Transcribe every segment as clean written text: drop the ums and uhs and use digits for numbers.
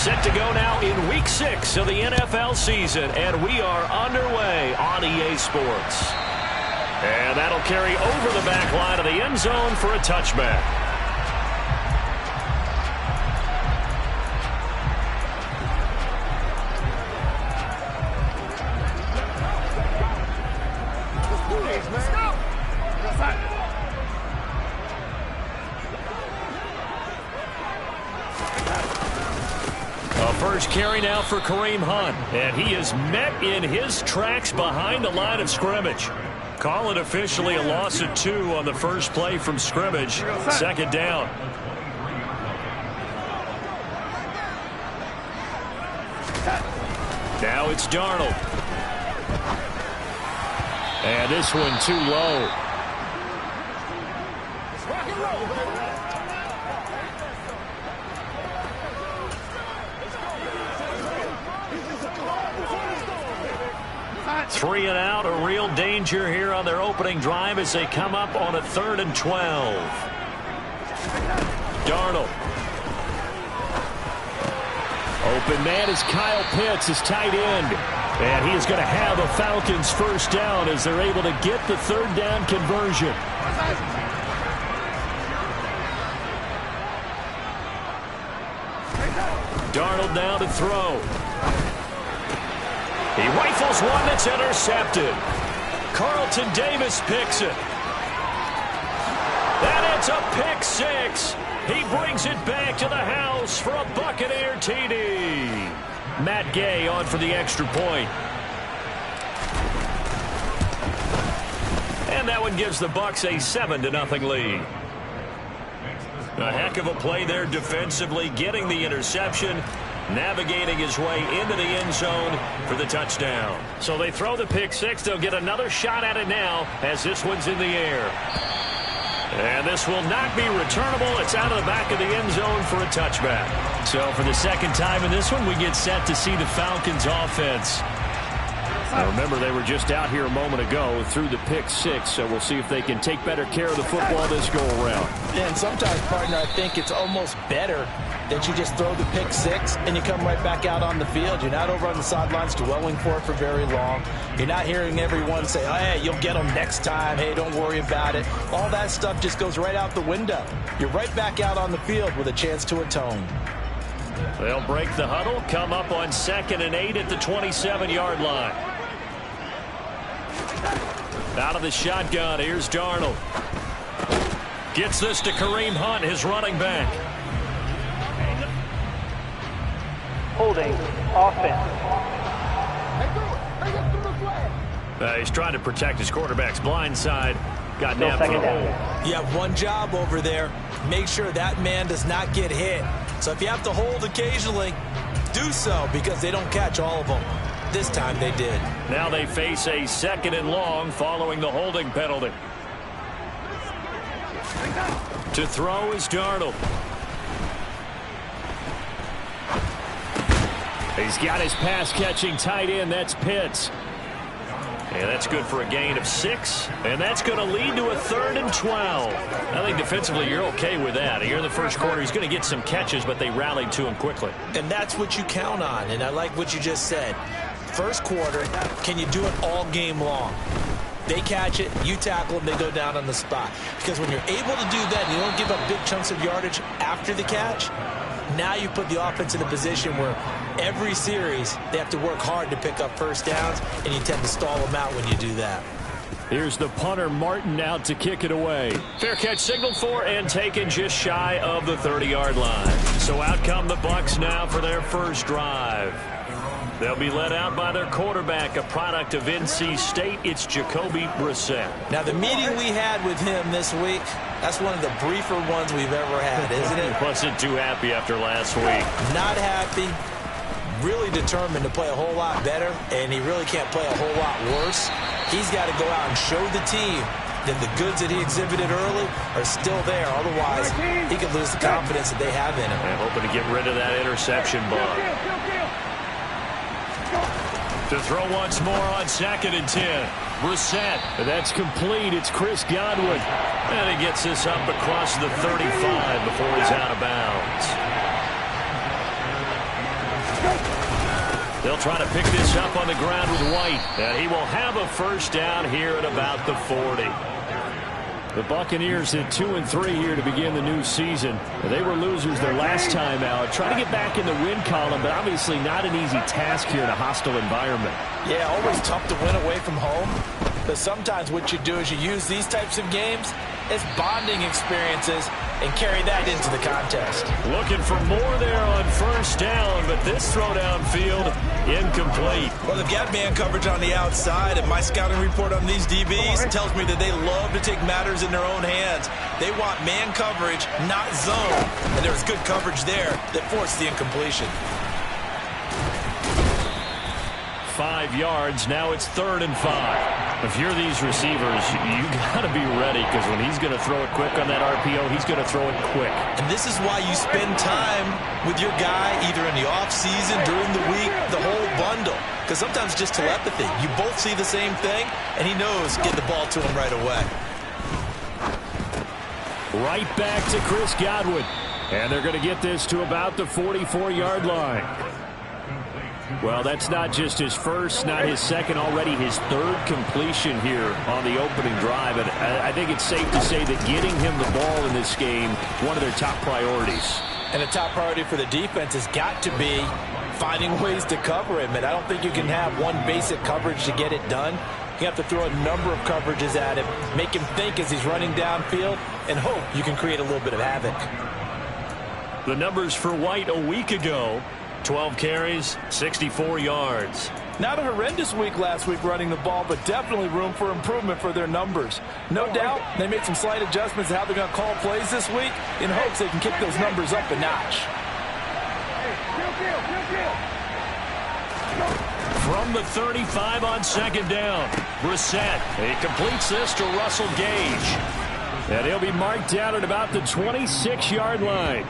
Set to go now in Week 6 of the NFL season, and we are underway on EA Sports. And that'll carry over the back line of the end zone for a touchback. First carry now for Kareem Hunt, and he is met in his tracks behind the line of scrimmage. Call it officially a loss of 2 on the first play from scrimmage. Second down. Now it's Darnold. And this one too low. Rock and roll, baby. 3 and out, a real danger here on their opening drive as they come up on a 3rd and 12. Darnold. Open man is Kyle Pitts, his tight end. And he is going to have a Falcons first down as they're able to get the 3rd down conversion. Darnold now to throw. He rifles one that's intercepted. Carlton Davis picks it. And it's a pick 6. He brings it back to the house for a Buccaneer TD. Matt Gay on for the extra point. And that one gives the Bucs a 7-0 lead. A heck of a play there defensively, getting the interception, navigating his way into the end zone for the touchdown. So they throw the pick 6. They'll get another shot at it now as this one's in the air. And this will not be returnable. It's out of the back of the end zone for a touchback. So for the second time in this one, we get set to see the Falcons offense. Now remember, they were just out here a moment ago through the pick 6, so we'll see if they can take better care of the football this go-around. Yeah, and sometimes, partner, I think it's almost better that you just throw the pick 6 and you come right back out on the field. You're not over on the sidelines dwelling for it for very long. You're not hearing everyone say, oh, hey, you'll get them next time. Hey, don't worry about it. All that stuff just goes right out the window. You're right back out on the field with a chance to atone. They'll break the huddle, come up on 2nd and 8 at the 27-yard line. Out of the shotgun, here's Darnold. Gets this to Kareem Hunt, his running back. Holding offense. He's trying to protect his quarterback's blind side. Got nabbed for the hold. You have one job over there. Make sure that man does not get hit. So if you have to hold occasionally, do so, because they don't catch all of them. This time they did. Now they face a 2nd and long following the holding penalty. To throw is Darnold. He's got his pass-catching tight end. That's Pitts. And that's good for a gain of 6. And that's going to lead to a 3rd and 12. I think defensively you're okay with that. Here in the first quarter, he's going to get some catches, but they rallied to him quickly. And that's what you count on. And I like what you just said. First quarter, can you do it all game long? They catch it, you tackle them, they go down on the spot. Because when you're able to do that, and you don't give up big chunks of yardage after the catch, now you put the offense in a position where every series they have to work hard to pick up first downs, and you tend to stall them out when you do that. Here's the punter, Martin, out to kick it away. Fair catch signaled for and taken just shy of the 30-yard line. So out come the Bucs now for their first drive. They'll be led out by their quarterback, a product of NC State. It's Jacoby Brissett. Now, the meeting we had with him this week, that's one of the briefer ones we've ever had, isn't it? Wasn't too happy after last week. Not happy. Really determined to play a whole lot better, and he really can't play a whole lot worse. He's got to go out and show the team that the goods that he exhibited early are still there. Otherwise, he could lose the confidence that they have in him. And hoping to get rid of that interception bug. To throw once more on 2nd and 10. Brissett. That's complete. It's Chris Godwin. And he gets this up across the 35 before he's out of bounds. They'll try to pick this up on the ground with White. And he will have a first down here at about the 40. The Buccaneers hit 2-3 here to begin the new season. They were losers their last time out. Trying to get back in the win column, but obviously not an easy task here in a hostile environment. Yeah, always tough to win away from home. But sometimes what you do is you use these types of games as bonding experiences and carry that into the contest. Looking for more there on first down, but this throw downfield incomplete. Well, they've got man coverage on the outside, and my scouting report on these DBs tells me that they love to take matters in their own hands. They want man coverage, not zone, and there's good coverage there that forced the incompletion. 5 yards, now it's 3rd and 5. If you're these receivers, you got to be ready, because when he's going to throw it quick on that RPO, he's going to throw it quick. And this is why you spend time with your guy either in the offseason, during the week, the whole bundle. Because sometimes just telepathy. You both see the same thing, and he knows get the ball to him right away. Right back to Chris Godwin. And they're going to get this to about the 44-yard line. Well, that's not just his first, not his second, already his 3rd completion here on the opening drive. And I think it's safe to say that getting him the ball in this game, one of their top priorities. And a top priority for the defense has got to be finding ways to cover him. And I don't think you can have one basic coverage to get it done. You have to throw a number of coverages at him, make him think as he's running downfield, and hope you can create a little bit of havoc. The numbers for White a week ago: 12 carries, 64 yards. Not a horrendous week last week running the ball, but definitely room for improvement for their numbers. No doubt they made some slight adjustments to how they're going to call plays this week in hopes they can kick those numbers up a notch. From the 35 on 2nd down, Brissett. He completes this to Russell Gage. And he'll be marked down at about the 26-yard line.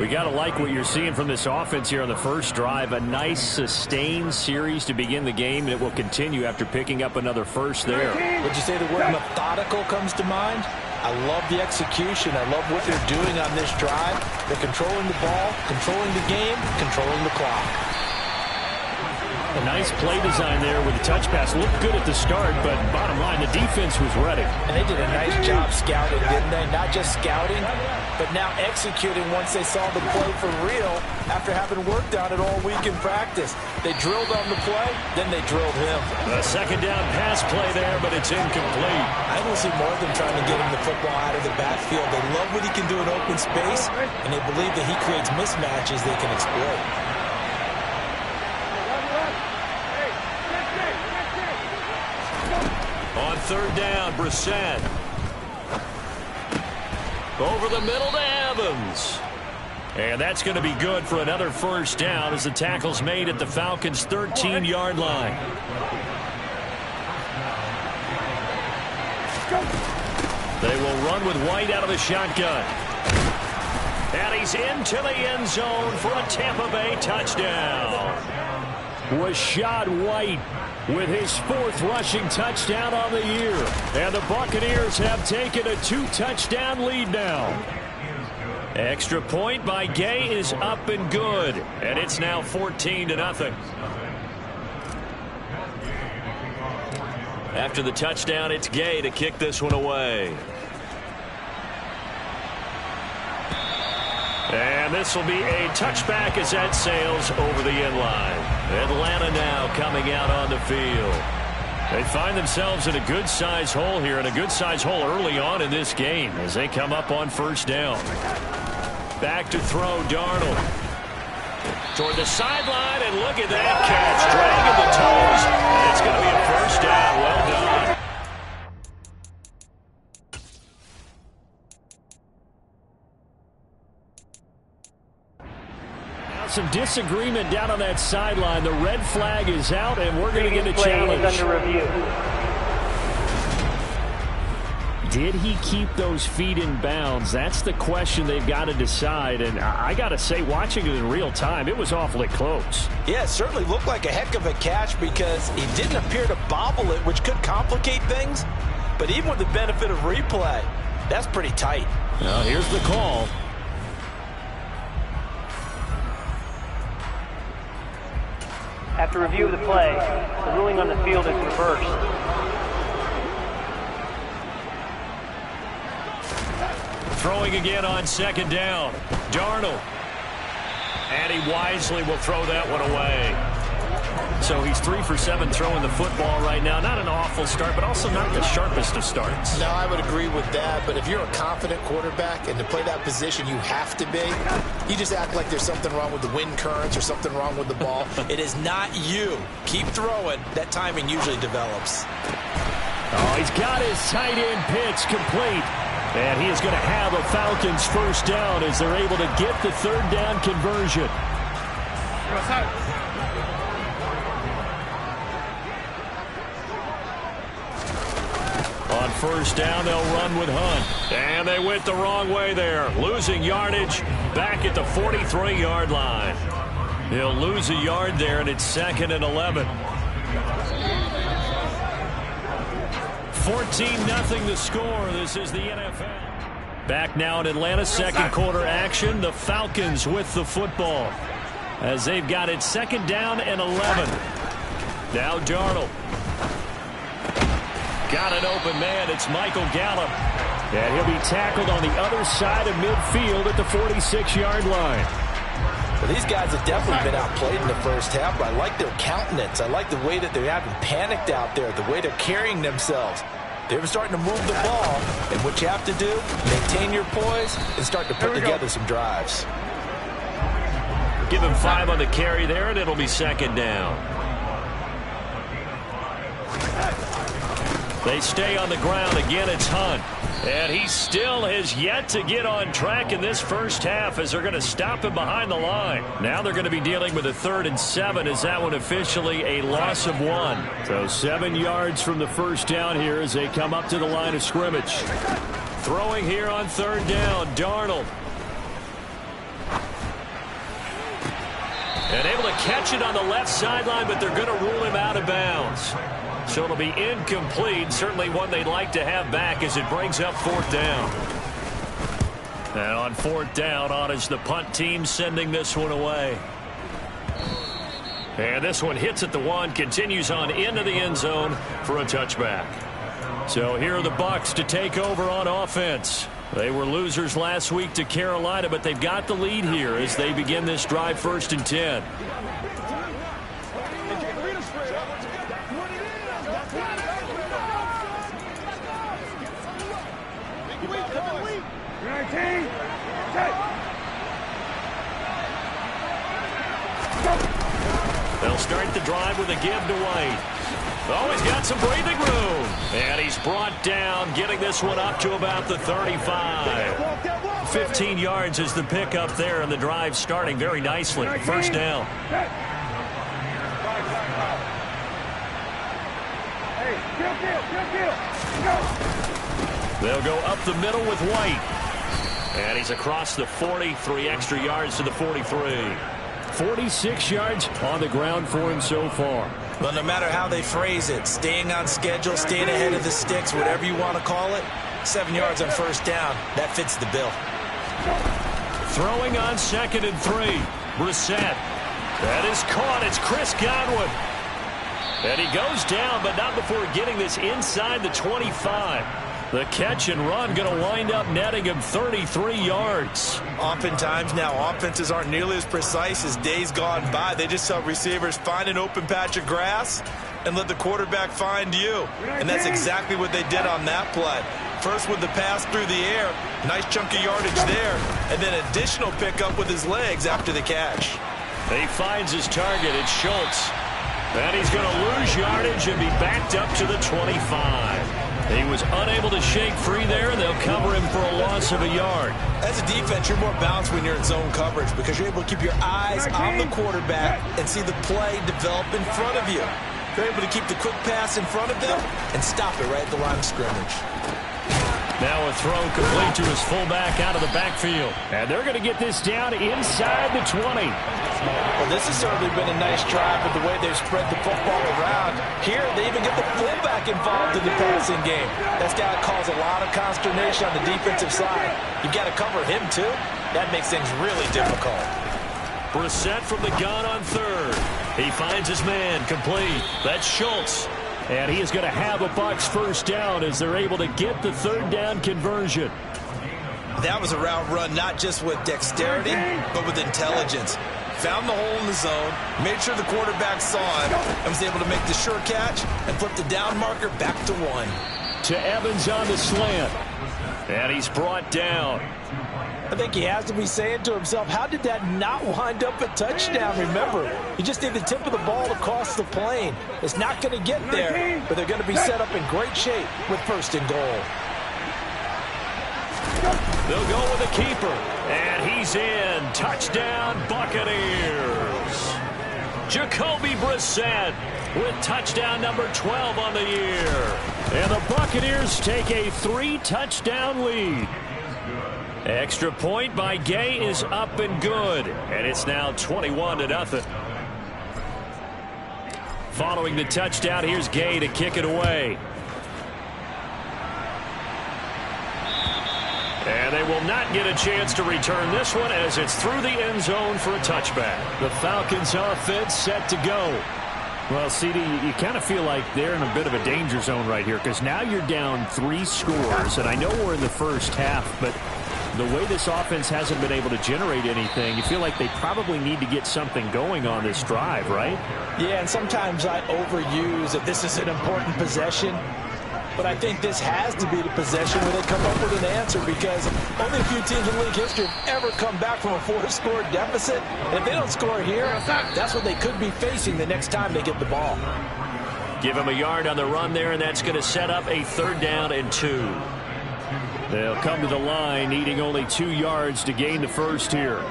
We got to like what you're seeing from this offense here on the first drive. A nice sustained series to begin the game, and it will continue after picking up another first there. Would you say the word methodical comes to mind? I love the execution. I love what they're doing on this drive. They're controlling the ball, controlling the game, controlling the clock. A nice play design there with the touch pass. Looked good at the start, but bottom line, the defense was ready. And they did a nice job scouting, didn't they? Not just scouting, but now executing once they saw the play for real after having worked on it all week in practice. They drilled on the play, then they drilled him. A 2nd down pass play there, but it's incomplete. I don't see more of them trying to get him the football out of the backfield. They love what he can do in open space, and they believe that he creates mismatches they can exploit. On 3rd down, Brissett. Over the middle to Evans. And that's going to be good for another first down as the tackle's made at the Falcons' 13-yard line. They will run with White out of the shotgun. And he's into the end zone for a Tampa Bay touchdown. Rashad White with his 4th rushing touchdown on the year. And the Buccaneers have taken a 2-touchdown lead now. Extra point by Gay is up and good. And it's now 14-0. After the touchdown, it's Gay to kick this one away. And this will be a touchback as that sails over the end line. Atlanta now coming out on the field. They find themselves in a good-sized hole here, and a good-sized hole early on in this game as they come up on first down. Back to throw, Darnold. Toward the sideline, and look at that catch. Dragging the toes, and it's going to be a first down. Well done. Some disagreement down on that sideline. The red flag is out, and we're going to get a challenge. Under review. Did he keep those feet in bounds? That's the question they've got to decide. And I got to say, watching it in real time, it was awfully close. Yeah, it certainly looked like a heck of a catch because he didn't appear to bobble it, which could complicate things. But even with the benefit of replay, that's pretty tight. Now, here's the call. After review of the play, the ruling on the field is reversed. Throwing again on second down. Darnold. And he wisely will throw that one away. So he's 3 for 7 throwing the football right now. Not an awful start, but also not the sharpest of starts. No, I would agree with that. But if you're a confident quarterback and to play that position you have to be, you just act like there's something wrong with the wind currents or something wrong with the ball. It is not you. Keep throwing. That timing usually develops. Oh, he's got his tight end pitch complete. And he is going to have a Falcons first down as they're able to get the third down conversion. On first down, they'll run with Hunt. And they went the wrong way there. Losing yardage back at the 43-yard line. He'll lose a yard there, and it's 2nd and 11. 14-0 the score. This is the NFL. Back now in Atlanta, second quarter action. The Falcons with the football as they've got it 2nd down and 11. Now Darnold. Got an open man. It's Michael Gallup. And he'll be tackled on the other side of midfield at the 46-yard line. Well, these guys have definitely been outplayed in the first half, but I like their countenance. I like the way that they haven't panicked out there, the way they're carrying themselves. They're starting to move the ball, and what you have to do, maintain your poise and start to put together some drives. Give him 5 on the carry there, and it'll be 2nd down. They stay on the ground. Again, it's Hunt. And he still has yet to get on track in this first half as they're going to stop him behind the line. Now they're going to be dealing with a 3rd and 7 as that one officially a loss of 1. So 7 yards from the first down here as they come up to the line of scrimmage. Throwing here on 3rd down, Darnold. And able to catch it on the left sideline, but they're going to rule him out of bounds. So it'll be incomplete. Certainly one they'd like to have back as it brings up 4th down. And on 4th down, on is the punt team sending this one away. And this one hits at the 1, continues on into the end zone for a touchback. So here are the Bucs to take over on offense. They were losers last week to Carolina, but they've got the lead here as they begin this drive 1st and 10. They'll start the drive with a give to White. Oh, he's got some breathing room. And he's brought down, getting this one up to about the 35. 15 yards is the pickup there, and the drive starting very nicely. First down. They'll go up the middle with White. And he's across the 40, 3 extra yards to the 43. 46 yards on the ground for him so far. Well, no matter how they phrase it, staying on schedule, staying ahead of the sticks, whatever you want to call it, 7 yards on first down, that fits the bill. Throwing on 2nd and 3. Brissett. That is caught. It's Chris Godwin. And he goes down, but not before getting this inside the 25. The catch and run going to wind up netting him 33 yards. Oftentimes now, offenses aren't nearly as precise as days gone by. They just help receivers find an open patch of grass and let the quarterback find you. And that's exactly what they did on that play. First with the pass through the air, nice chunk of yardage there, and then additional pickup with his legs after the catch. He finds his target. It's Schultz. And he's going to lose yardage and be backed up to the 25. He was unable to shake free there, and they'll cover him for a loss of a yard. As a defense, you're more balanced when you're in zone coverage because you're able to keep your eyes on the quarterback and see the play develop in front of you. You're able to keep the quick pass in front of them and stop it right at the line of scrimmage. Now a throw complete to his fullback out of the backfield. And they're going to get this down inside the 20. Well, this has certainly been a nice drive with the way they've spread the football around. Here, they even get the fullback involved in the passing game. That's got to cause a lot of consternation on the defensive side. You've got to cover him, too. That makes things really difficult. Brissett from the gun on 3rd. He finds his man, complete. That's Schultz. And he is going to have a Bucs first down as they're able to get the third down conversion. That was a route run not just with dexterity, but with intelligence. Found the hole in the zone, made sure the quarterback saw it, and was able to make the sure catch and flip the down marker back to 1. To Evans on the slant. And he's brought down. I think he has to be saying to himself, how did that not wind up a touchdown? Remember, you just need the tip of the ball to cross the plane. It's not going to get there, but they're going to be set up in great shape with first and goal. They'll go with the keeper. And he's in. Touchdown, Buccaneers. Jacoby Brissett with touchdown number 12 on the year. And the Buccaneers take a 3-touchdown lead. Extra point by Gay is up and good. And it's now 21-0. Following the touchdown, here's Gay to kick it away. And they will not get a chance to return this one as it's through the end zone for a touchback. The Falcons offense set to go. Well, CD, you kind of feel like they're in a bit of a danger zone right here because now you're down 3 scores. And I know we're in the first half, but the way this offense hasn't been able to generate anything, you feel like they probably need to get something going on this drive, right? Yeah, and sometimes I overuse that this is an important possession. But I think this has to be the possession where they come up with an answer because only a few teams in league history have ever come back from a 4-score deficit. And if they don't score here, that's what they could be facing the next time they get the ball. Give him a yard on the run there, and that's going to set up a 3rd down and 2. They'll come to the line needing only 2 yards to gain the first here.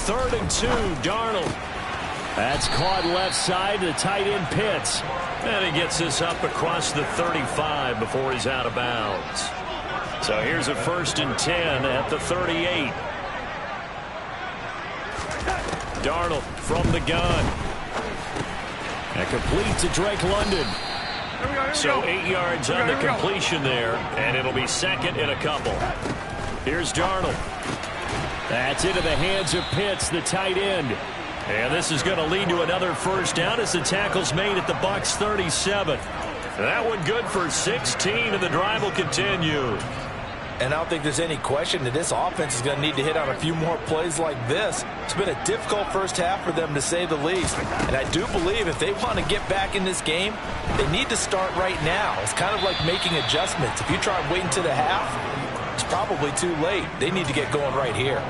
3rd and 2, Darnold. That's caught left side to the tight end Pitts. And he gets this up across the 35 before he's out of bounds. So here's a 1st and 10 at the 38. Darnold from the gun. And complete to Drake London. So 8 yards on the completion there, and it'll be 2nd and a couple. Here's Darnold. That's into the hands of Pitts, the tight end. And this is going to lead to another first down as the tackle's made at the Bucs 37. That one good for 16, and the drive will continue. And I don't think there's any question that this offense is going to need to hit on a few more plays like this. It's been a difficult first half for them, to say the least. And I do believe if they want to get back in this game, they need to start right now. It's kind of like making adjustments. If you try and wait until the half, it's probably too late. They need to get going right here.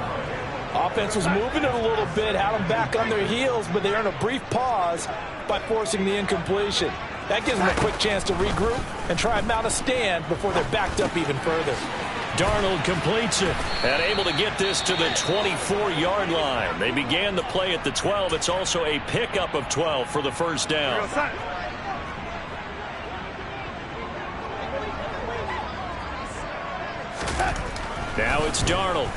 Offense was moving it a little bit, had them back on their heels, but they earned a brief pause by forcing the incompletion. That gives them a quick chance to regroup and try and mount a stand before they're backed up even further. Darnold completes it and able to get this to the 24-yard line. They began the play at the 12. It's also a pickup of 12 for the first down. Now it's Darnold.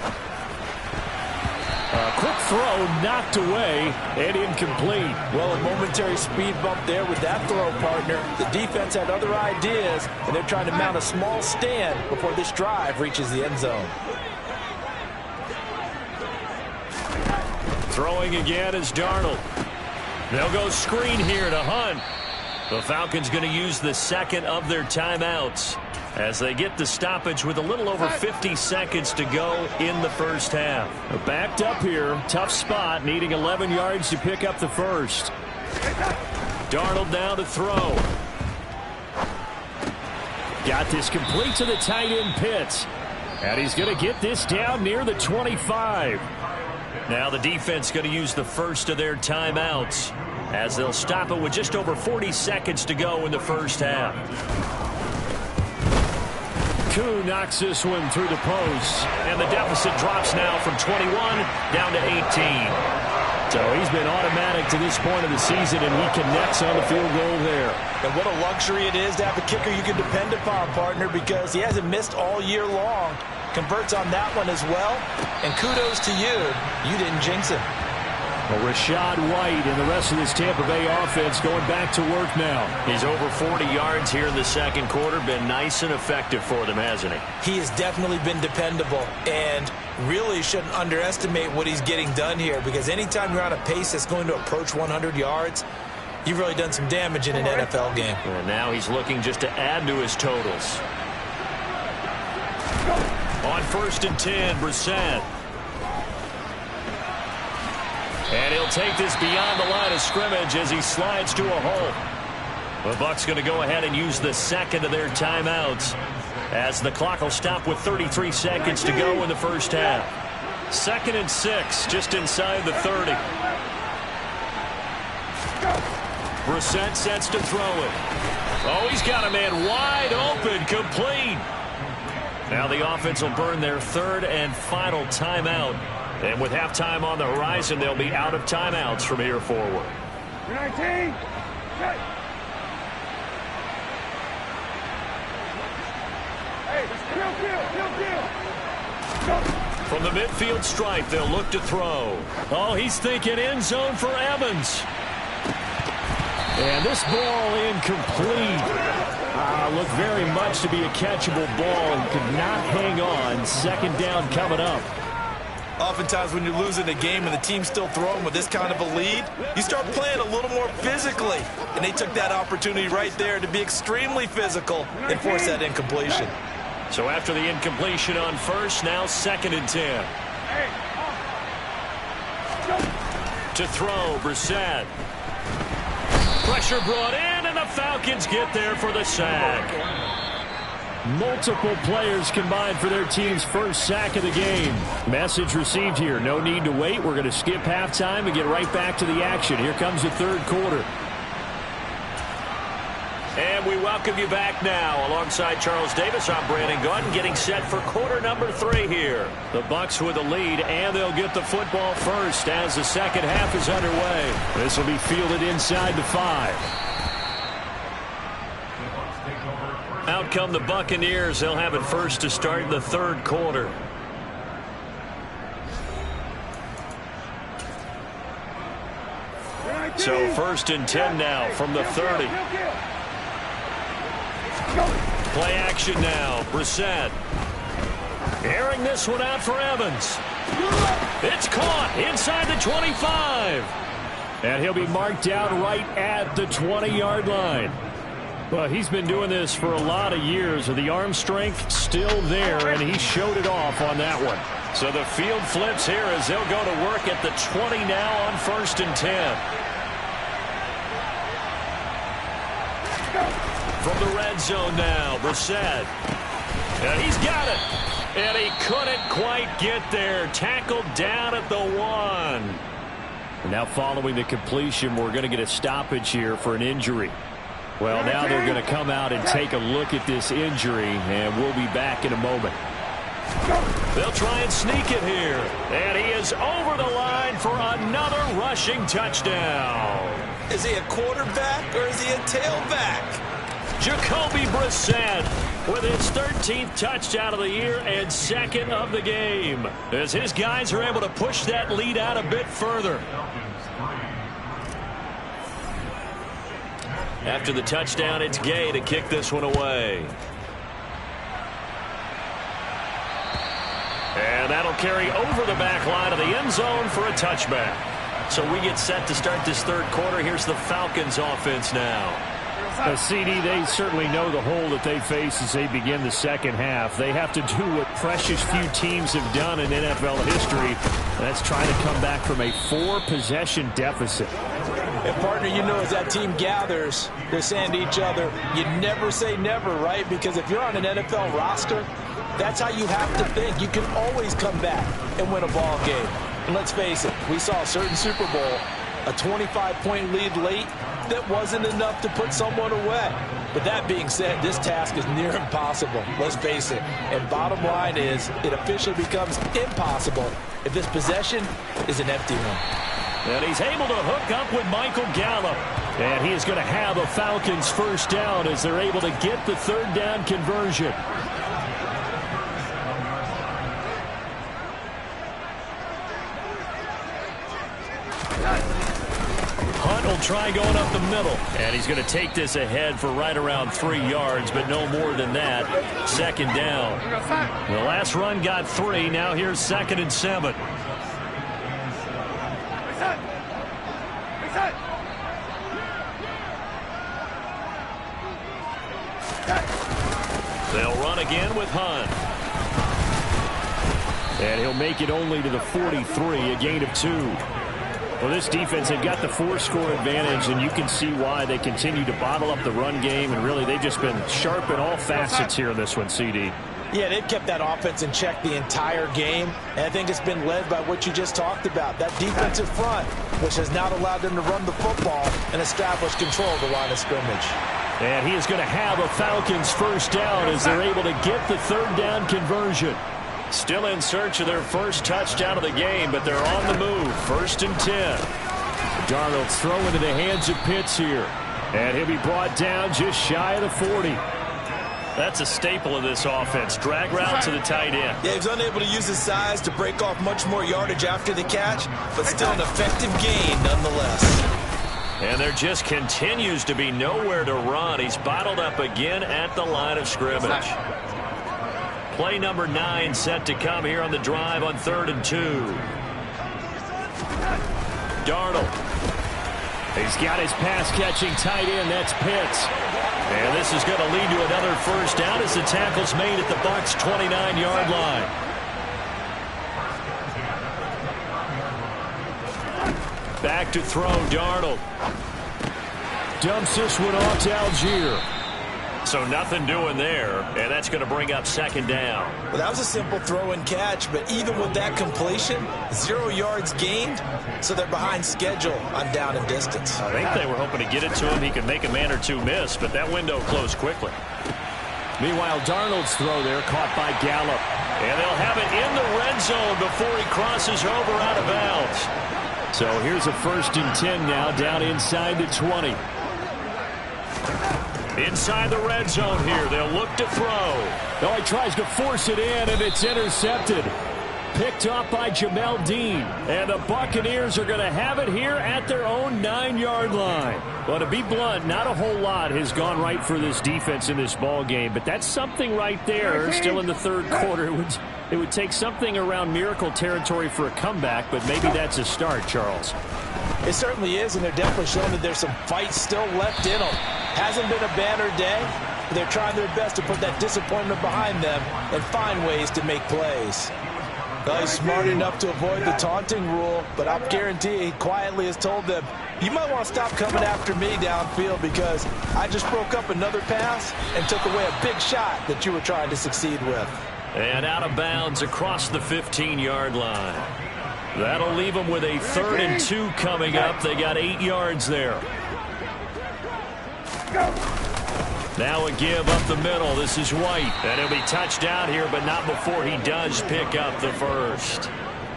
A quick throw knocked away and incomplete. Well, a momentary speed bump there with that throw, partner. The defense had other ideas, and they're trying to mount a small stand before this drive reaches the end zone. Throwing again is Darnold. They'll go screen here to Hunt. The Falcons going to use the 2nd of their timeouts as they get the stoppage with a little over 50 seconds to go in the first half. Backed up here, tough spot, needing 11 yards to pick up the first. Darnold now to throw. Got this complete to the tight end Pitts. And he's going to get this down near the 25. Now the defense going to use the first of their timeouts as they'll stop it with just over 40 seconds to go in the first half. Kttn knocks this one through the post. And the deficit drops now from 21 down to 18. So he's been automatic to this point of the season, and he connects on the field goal there. And what a luxury it is to have a kicker you can depend upon, partner, because he hasn't missed all year long. Converts on that one as well. And kudos to you. You didn't jinx him. Well, Rashad White and the rest of this Tampa Bay offense going back to work now. He's over 40 yards here in the second quarter. Been nice and effective for them, hasn't he? He has definitely been dependable, and really shouldn't underestimate what he's getting done here, because anytime you're on a pace that's going to approach 100 yards, you've really done some damage in an NFL game. And now he's looking just to add to his totals. On 1st and 10, Brissett. And he'll take this beyond the line of scrimmage as he slides to a hole. The Bucs going to go ahead and use the second of their timeouts, as the clock will stop with 33 seconds to go in the first half. 2nd and 6, just inside the 30. Brissett sets to throw it. Oh, he's got a man wide open, complete. Now the offense will burn their 3rd and final timeout. And with halftime on the horizon, they'll be out of timeouts from here forward. 19. From the midfield stripe, they'll look to throw. Oh, he's thinking end zone for Evans. And this ball incomplete. Looked very much to be a catchable ball and could not hang on. 2nd down coming up. Oftentimes when you're losing a game and the team's still throwing with this kind of a lead, you start playing a little more physically. And they took that opportunity right there to be extremely physical and force that incompletion. So after the incompletion on 1st, now 2nd and 10. To throw, Brissett. Pressure brought in, and the Falcons get there for the sack. Multiple players combined for their team's first sack of the game. Message received here. No need to wait. We're going to skip halftime and get right back to the action. Here comes the 3rd quarter. And we welcome you back now. Alongside Charles Davis, I'm Brandon Gunn, getting set for quarter number 3 here. The Bucs with a lead, and they'll get the football first as the second half is underway. This will be fielded inside the 5. Out come the Buccaneers. They'll have it first to start the 3rd quarter. So 1st and 10 now from the 30. Play action now. Brissett. Airing this one out for Evans. It's caught inside the 25. And he'll be marked down right at the 20-yard line. Well, he's been doing this for a lot of years, with the arm strength still there, and he showed it off on that one. So the field flips here as they'll go to work at the 20 now on 1st and 10. From the red zone now, Brissett. And he's got it. And he couldn't quite get there. Tackled down at the 1. And now following the completion, we're going to get a stoppage here for an injury. Well, now they're going to come out and take a look at this injury, and we'll be back in a moment. They'll try and sneak it here. And he is over the line for another rushing touchdown. Is he a quarterback or is he a tailback? Jacoby Brissett with his 13th touchdown of the year and 2nd of the game, as his guys are able to push that lead out a bit further. After the touchdown, it's Gay to kick this one away. And that'll carry over the back line of the end zone for a touchback. So we get set to start this 3rd quarter. Here's the Falcons offense now. CD, they certainly know the hole that they face as they begin the second half. They have to do what precious few teams have done in NFL history, and that's trying to come back from a 4-possession deficit. And, partner, you know, as that team gathers, they're saying to each other, you never say never, right? Because if you're on an NFL roster, that's how you have to think. You can always come back and win a ball game. And let's face it, we saw a certain Super Bowl, a 25-point lead late, that wasn't enough to put someone away. But that being said, this task is near impossible, let's face it. And bottom line is, it officially becomes impossible if this possession is an empty one. And he's able to hook up with Michael Gallup. And he is going to have a Falcons first down as they're able to get the 3rd down conversion. try going up the middle. And he's going to take this ahead for right around 3 yards, but no more than that. Second down. The last run got 3. Now here's 2nd and 7. They'll run again with Hunt. And he'll make it only to the 43, a gain of 2. Well, this defense, they've got the 4-score advantage, and you can see why they continue to bottle up the run game, and really they've just been sharp in all facets here in this one, CD. Yeah, they've kept that offense in check the entire game, and I think it's been led by what you just talked about, that defensive front, which has not allowed them to run the football and establish control of the line of scrimmage. And he is going to have a Falcons first down as they're able to get the 3rd down conversion. Still in search of their first touchdown of the game, but they're on the move. 1st and 10. Darnold's throw into the hands of Pitts here. And he'll be brought down just shy of the 40. That's a staple of this offense. Drag route to the tight end. Yeah, he's unable to use his size to break off much more yardage after the catch, but still an effective gain nonetheless. And there just continues to be nowhere to run. He's bottled up again at the line of scrimmage. Play number 9 set to come here on the drive on 3rd and 2. Darnold. He's got his pass-catching tight end. That's Pitts. And this is going to lead to another first down as the tackle's made at the Bucs' 29-yard line. Back to throw, Darnold. Dumps this one off to Algier. So nothing doing there, and that's going to bring up 2nd down. Well, that was a simple throw and catch, but even with that completion, 0 yards gained, so they're behind schedule on down and distance. I think they were hoping to get it to him. He could make a man or 2 miss, but that window closed quickly. Meanwhile, Darnold's throw there caught by Gallup. And they'll have it in the red zone before he crosses over out of bounds. So here's a 1st and 10 now, down inside the 20. Inside the red zone here, they'll look to throw. Oh, he tries to force it in, and it's intercepted. Picked off by Jamel Dean. And the Buccaneers are going to have it here at their own 9-yard line. Well, to be blunt, not a whole lot has gone right for this defense in this ball game, but that's something right there. Still in the 3rd quarter. It would take something around miracle territory for a comeback, but maybe that's a start, Charles. It certainly is, and they're definitely showing that there's some fight still left in them. Hasn't been a banner day, but they're trying their best to put that disappointment behind them and find ways to make plays. Well, he's smart enough to avoid the taunting rule, but I'll guarantee he quietly has told them, you might want to stop coming after me downfield because I just broke up another pass and took away a big shot that you were trying to succeed with. And out of bounds across the 15-yard line. That'll leave them with a 3rd and 2 coming up. They got 8 yards there. Now a give up the middle. This is White. And he'll be touched down here, but not before he does pick up the first.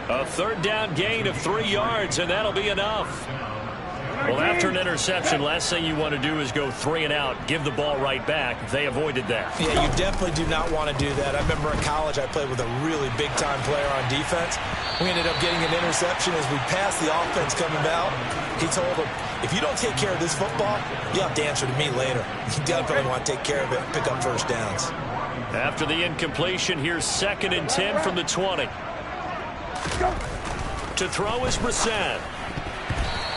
A 3rd down gain of 3 yards, and that'll be enough. Well, after an interception, last thing you want to do is go 3 and out, give the ball right back. They avoided that. Yeah, you definitely do not want to do that. I remember in college I played with a really big-time player on defense. We ended up getting an interception as we passed the offense coming out. He told him, if you don't take care of this football, you'll have to answer to me later. You definitely want to take care of it and pick up first downs. After the incompletion, here's 2nd and 10 from the 20. To throw is Brissett.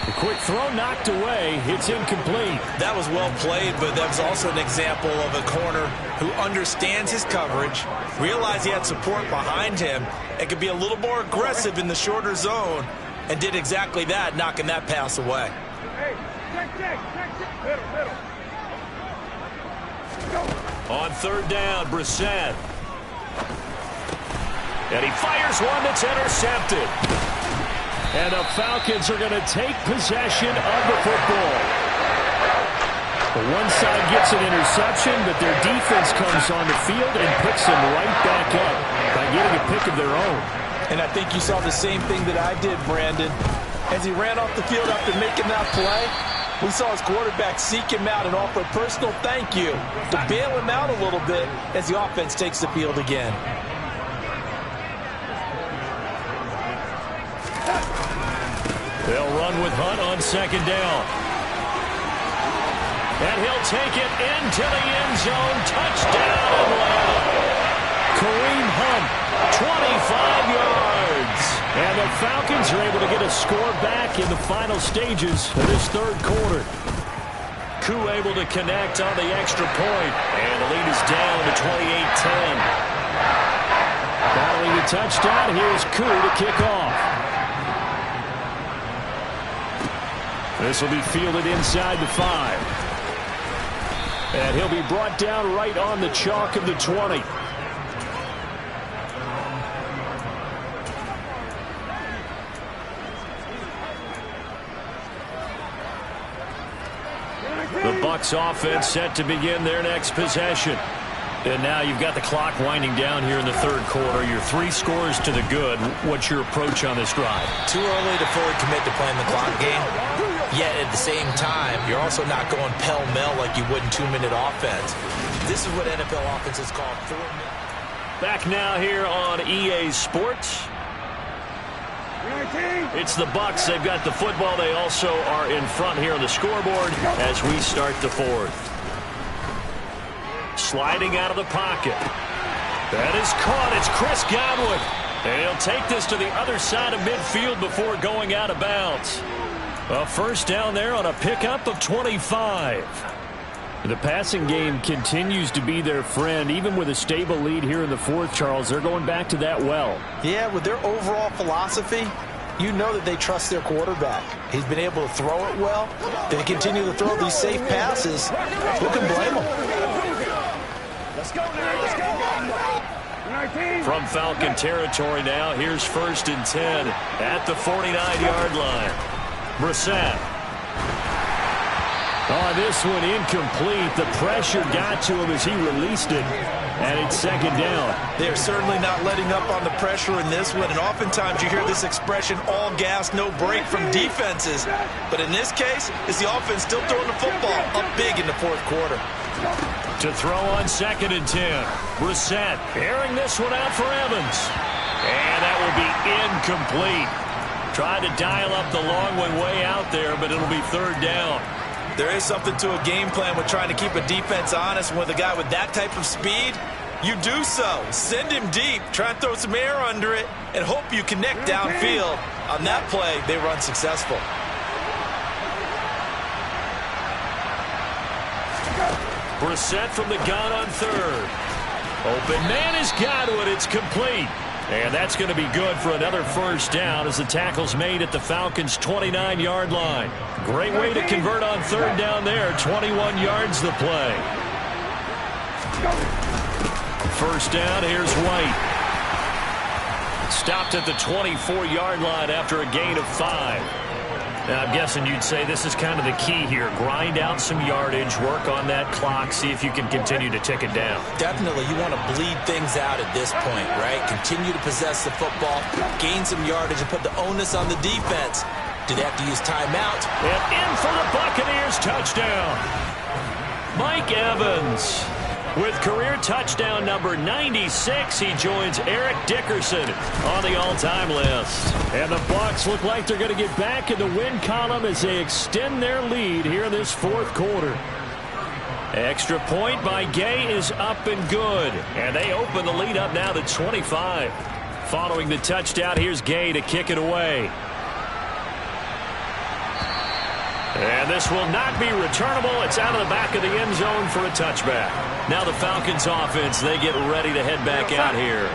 A quick throw knocked away. It's incomplete. That was well played, but that was also an example of a corner who understands his coverage, realized he had support behind him, and could be a little more aggressive in the shorter zone, and did exactly that, knocking that pass away. On 3rd down, Brissett. And he fires one that's intercepted. And the Falcons are going to take possession of the football. The one side gets an interception, but their defense comes on the field and picks them right back up by getting a pick of their own. And I think you saw the same thing that I did, Brandon. As he ran off the field after making that play, we saw his quarterback seek him out and offer a personal thank you to bail him out a little bit as the offense takes the field again. They'll run with Hunt on 2nd down. And he'll take it into the end zone. Touchdown, Atlanta. Kareem Hunt, 25 yards. And the Falcons are able to get a score back in the final stages of this third quarter. Koo able to connect on the extra point. And the lead is down to 28-10. Battling the touchdown, here's Koo to kick off. This will be fielded inside the 5. And he'll be brought down right on the chalk of the 20. The Bucs offense set to begin their next possession. And now you've got the clock winding down here in the third quarter. Your 3 scores to the good. What's your approach on this drive? Too early to fully commit to playing the clock game. Yet at the same time, you're also not going pell-mell like you would in 2-minute offense. This is what NFL offenses call 4 minutes. Back now here on EA Sports. It's the Bucs. They've got the football. They also are in front here on the scoreboard as we start the fourth. Sliding out of the pocket. That is caught. It's Chris Godwin. And he'll take this to the other side of midfield before going out of bounds. A first down there on a pickup of 25. The passing game continues to be their friend. Even with a stable lead here in the fourth, Charles, they're going back to that well. Yeah, with their overall philosophy, you know that they trust their quarterback. He's been able to throw it well. They continue to throw these safe passes. Who can blame them? Let's go now, let's go. From Falcon territory now, here's 1st and 10 at the 49-yard line. Brissett. Oh, this one incomplete. The pressure got to him as he released it. And it's second down. They're certainly not letting up on the pressure in this one. And oftentimes you hear this expression, all gas, no break from defenses. But in this case, it's the offense still throwing the football up big in the fourth quarter. To throw on 2nd and 10. Brissett airing this one out for Evans. And that will be incomplete. Tried to dial up the long one way out there, but it'll be 3rd down. There is something to a game plan with trying to keep a defense honest. With a guy with that type of speed, you do so. Send him deep, try and throw some air under it, and hope you connect downfield. On that play, they were unsuccessful. Brissett from the gun on 3rd. Open man is Godwin. It's complete. And that's going to be good for another first down as the tackle's made at the Falcons' 29-yard line. Great way to convert on 3rd down there. 21 yards the play. First down, here's White. Stopped at the 24-yard line after a gain of 5. Now, I'm guessing you'd say this is kind of the key here. Grind out some yardage, work on that clock, see if you can continue to tick it down. Definitely, you want to bleed things out at this point, right? Continue to possess the football, gain some yardage, and put the onus on the defense. Do they have to use timeout? And in for the Buccaneers touchdown. Mike Evans. With career touchdown number 96, he joins Eric Dickerson on the all-time list. And the Bucs look like they're going to get back in the win column as they extend their lead here in this fourth quarter. Extra point by Gay is up and good. And they open the lead up now to 25. Following the touchdown, here's Gay to kick it away. And this will not be returnable. It's out of the back of the end zone for a touchback. Now the Falcons offense, they get ready to head back out here.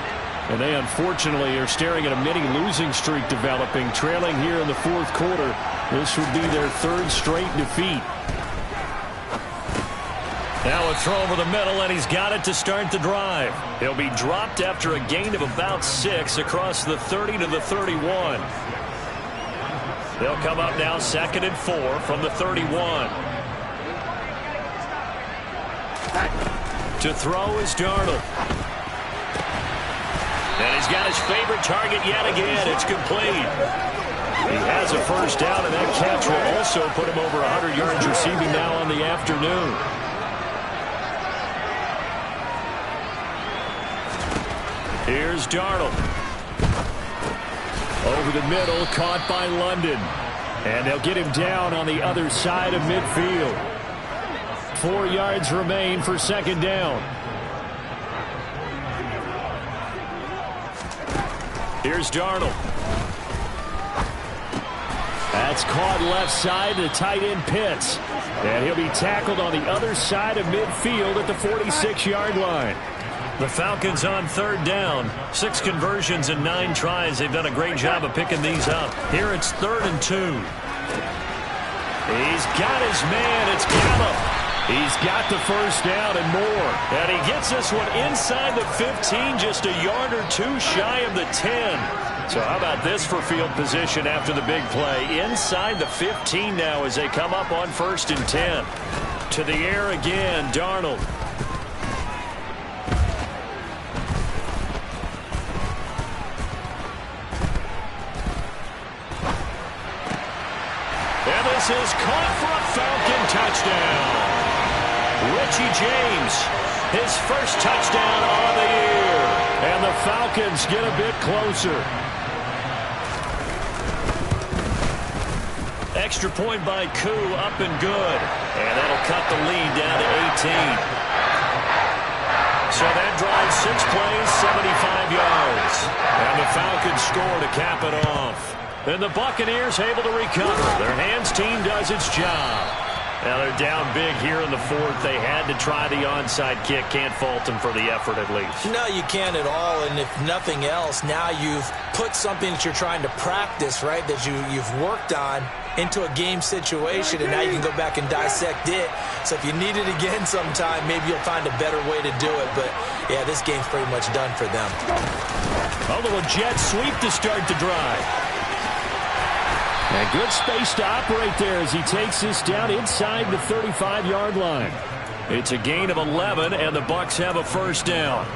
And they unfortunately are staring at a mini losing streak developing, trailing here in the fourth quarter. This would be their 3rd straight defeat. Now a throw over the middle, and he's got it to start the drive. He'll be dropped after a gain of about 6 across the 30 to the 31. They'll come up now 2nd and 4 from the 31. To throw is Darnold. And he's got his favorite target yet again. It's complete. He has a first down, and that catch will also put him over 100 yards receiving now on the afternoon. Here's Darnold. Over the middle, caught by London. And they'll get him down on the other side of midfield. 4 yards remain for second down. Here's Darnold. That's caught left side. The tight end Pitts. And he'll be tackled on the other side of midfield at the 46-yard line. The Falcons on third down. 6 conversions and 9 tries. They've done a great job of picking these up. Here it's 3rd and 2. He's got his man. It's Gallup. He's got the first down and more. And he gets this one inside the 15, just a yard or 2 shy of the 10. So how about this for field position after the big play? Inside the 15 now as they come up on 1st and 10. To the air again, Darnold. And this is caught for a Falcon touchdown. Richie James, his first touchdown on the year. And the Falcons get a bit closer. Extra point by Koo, up and good. And that'll cut the lead down to 18. So that drives 6 plays, 75 yards. And the Falcons score to cap it off. And the Buccaneers able to recover. Their hands team does its job. Now they're down big here in the 4th. They had to try the onside kick. Can't fault them for the effort at least. No, you can't at all. And if nothing else, now you've put something that you're trying to practice, right, that you've worked on into a game situation, and now you can go back and dissect it. So if you need it again sometime, maybe you'll find a better way to do it. But, yeah, this game's pretty much done for them. A little jet sweep to start the drive. And good space to operate there as he takes this down inside the 35-yard line. It's a gain of 11, and the Bucs have a first down.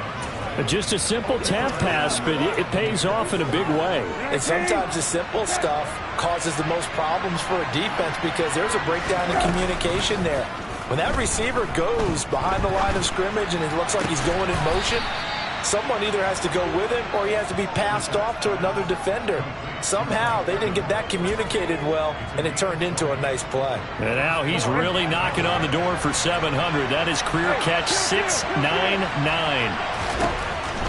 Just a simple tap pass, but it pays off in a big way. And sometimes the simple stuff causes the most problems for a defense because there's a breakdown in communication there. When that receiver goes behind the line of scrimmage and it looks like he's going in motion, someone either has to go with him or he has to be passed off to another defender. Somehow they didn't get that communicated well, and it turned into a nice play. And now he's really knocking on the door for 700. That is career catch 699.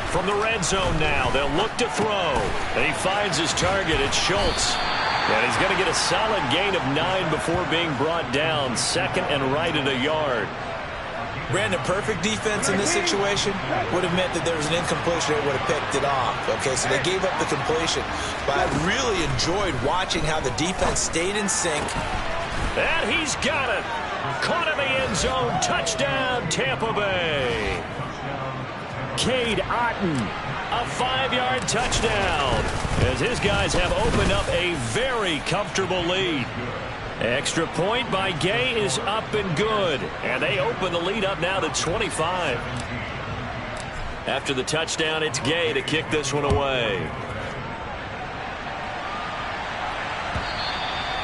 From the red zone now, they'll look to throw. And he finds his target. It's Schultz. And he's going to get a solid gain of 9 before being brought down. 2nd and right at a yard. Brandon, perfect defense in this situation would have meant that there was an incompletion that would have picked it off. Okay, so they gave up the completion. But I really enjoyed watching how the defense stayed in sync. And he's got it. Caught in the end zone. Touchdown, Tampa Bay. Kttn, a 5-yard touchdown. As his guys have opened up a very comfortable lead. Extra point by Gay is up and good. And they open the lead up now to 25. After the touchdown, it's Gay to kick this one away.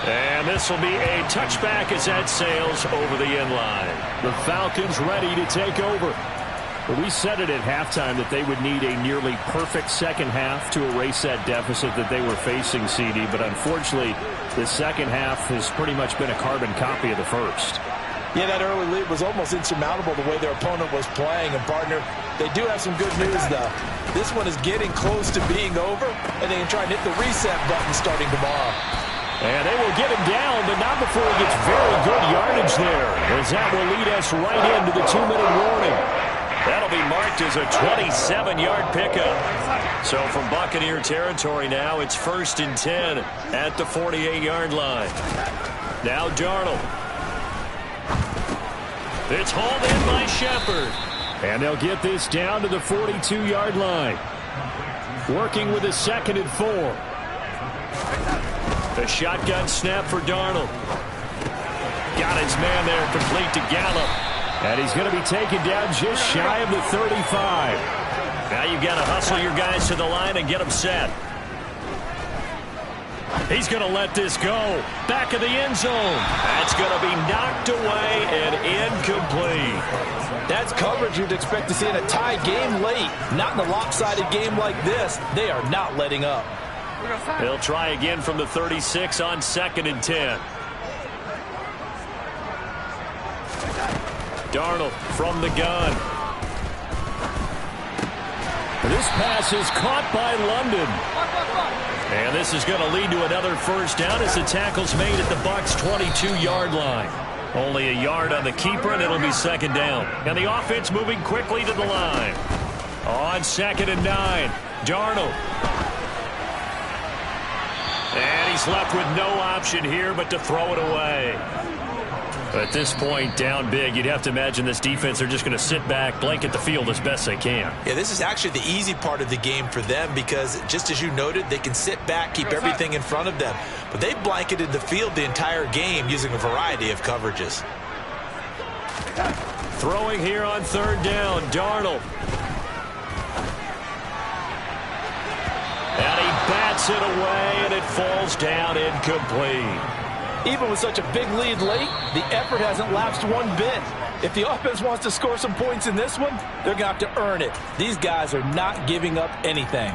And this will be a touchback as that sails over the end line. The Falcons ready to take over. Well, we said it at halftime that they would need a nearly perfect second half to erase that deficit that they were facing, CD. But unfortunately, the second half has pretty much been a carbon copy of the first. Yeah, that early lead was almost insurmountable the way their opponent was playing. And, partner, they do have some good news, though. This one is getting close to being over, and they can try and hit the reset button starting tomorrow. And they will get him down, but not before he gets very good yardage there, as that will lead us right into the 2-minute warning. That'll be marked as a 27-yard pickup. So from Buccaneer territory now, it's 1st and 10 at the 48-yard line. Now Darnold. It's hauled in by Shepard. And they'll get this down to the 42-yard line. Working with a 2nd and 4. The shotgun snap for Darnold. Got his man there, complete to Gallup. And he's going to be taken down just shy of the 35. Now you've got to hustle your guys to the line and get them set. He's going to let this go. Back of the end zone. That's going to be knocked away and incomplete. That's coverage you'd expect to see in a tie game late. Not in a lopsided game like this. They are not letting up. They'll try again from the 36 on 2nd and 10. Darnold from the gun. This pass is caught by London. And this is going to lead to another first down as the tackle's made at the Bucs' 22-yard line. Only a yard on the keeper, and it'll be second down. And the offense moving quickly to the line. On 2nd and 9, Darnold. And he's left with no option here but to throw it away. At this point, down big, you'd have to imagine this defense are just going to sit back, blanket the field as best they can. Yeah, this is actually the easy part of the game for them because, just as you noted, they can sit back, keep everything in front of them. But they've blanketed the field the entire game using a variety of coverages. Throwing here on 3rd down, Darnold. And he bats it away, and it falls down incomplete. Even with such a big lead late, the effort hasn't lapsed one bit. If the offense wants to score some points in this one, they're going to have to earn it. These guys are not giving up anything.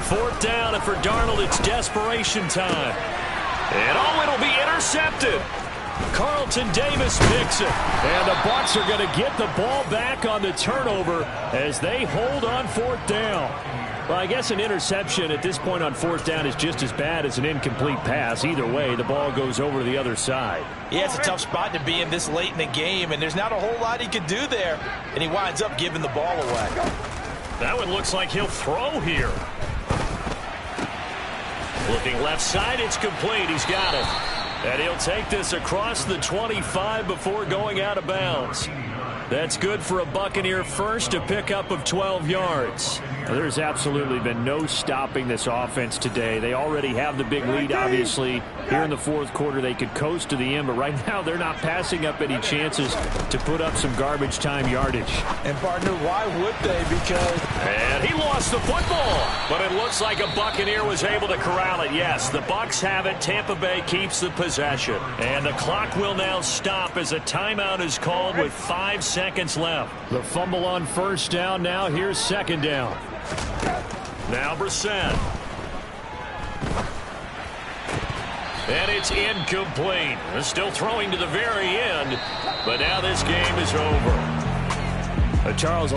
Fourth down, and for Darnold, it's desperation time. And oh, it'll be intercepted. Carlton Davis picks it. And the Bucs are going to get the ball back on the turnover as they hold on 4th down. Well, I guess an interception at this point on 4th down is just as bad as an incomplete pass. Either way, the ball goes over to the other side. Yeah, it's a tough spot to be in this late in the game, and there's not a whole lot he can do there. And he winds up giving the ball away. That one looks like he'll throw here. Looking left side, it's complete. He's got it. And he'll take this across the 25 before going out of bounds. That's good for a Buccaneer first, a pickup of 12 yards. Now, there's absolutely been no stopping this offense today. They already have the big lead, obviously. Here in the 4th quarter, they could coast to the end, but right now they're not passing up any chances to put up some garbage time yardage. And, partner, why would they? Because... And he lost the football, but it looks like a Buccaneer was able to corral it. Yes, the Bucs have it. Tampa Bay keeps the possession. And the clock will now stop as a timeout is called with 5 seconds left. The fumble on 1st down. Now here's 2nd down. Now Brissett. And it's incomplete. They're still throwing to the very end, but now this game is over. Charles,